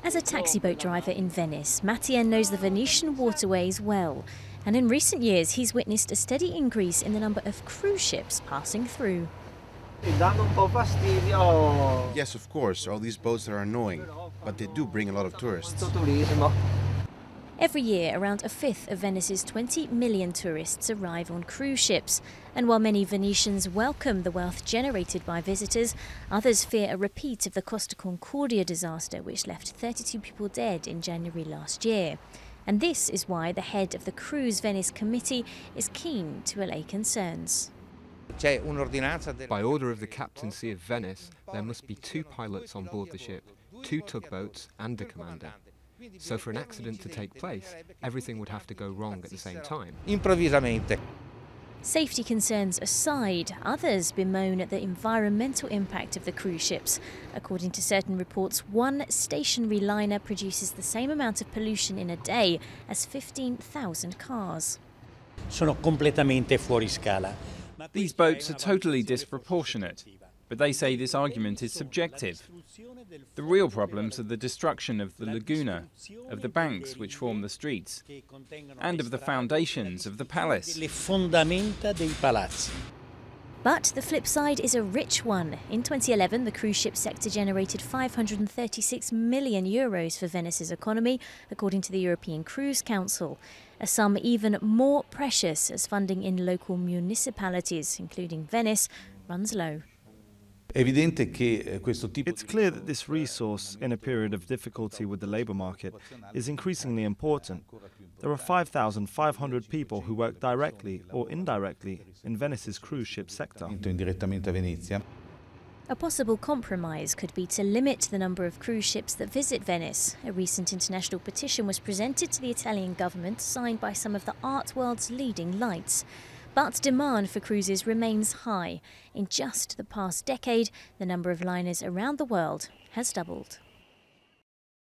As a taxi boat driver in Venice, Mattia knows the Venetian waterways well. And in recent years, he's witnessed a steady increase in the number of cruise ships passing through. Yes, of course, all these boats are annoying, but they do bring a lot of tourists. Every year, around a fifth of Venice's 20 million tourists arrive on cruise ships. And while many Venetians welcome the wealth generated by visitors, others fear a repeat of the Costa Concordia disaster, which left 32 people dead in January last year. And this is why the head of the Cruise Venice Committee is keen to allay concerns. By order of the Captaincy of Venice, there must be 2 pilots on board the ship, 2 tugboats and a commander. So for an accident to take place, everything would have to go wrong at the same time. Safety concerns aside, others bemoan the environmental impact of the cruise ships. According to certain reports, one stationary liner produces the same amount of pollution in a day as 15,000 cars. Sono completamente fuori scala. These boats are totally disproportionate, but they say this argument is subjective. The real problems are the destruction of the laguna, of the banks which form the streets, and of the foundations of the palace. But the flip side is a rich one. In 2011, the cruise ship sector generated €536 million for Venice's economy, according to the European Cruise Council. A sum even more precious as funding in local municipalities, including Venice, runs low. It's clear that this resource, in a period of difficulty with the labour market, is increasingly important. There are 5,500 people who work directly or indirectly in Venice's cruise ship sector. A possible compromise could be to limit the number of cruise ships that visit Venice. A recent international petition was presented to the Italian government, signed by some of the art world's leading lights. But demand for cruises remains high. In just the past decade, the number of liners around the world has doubled.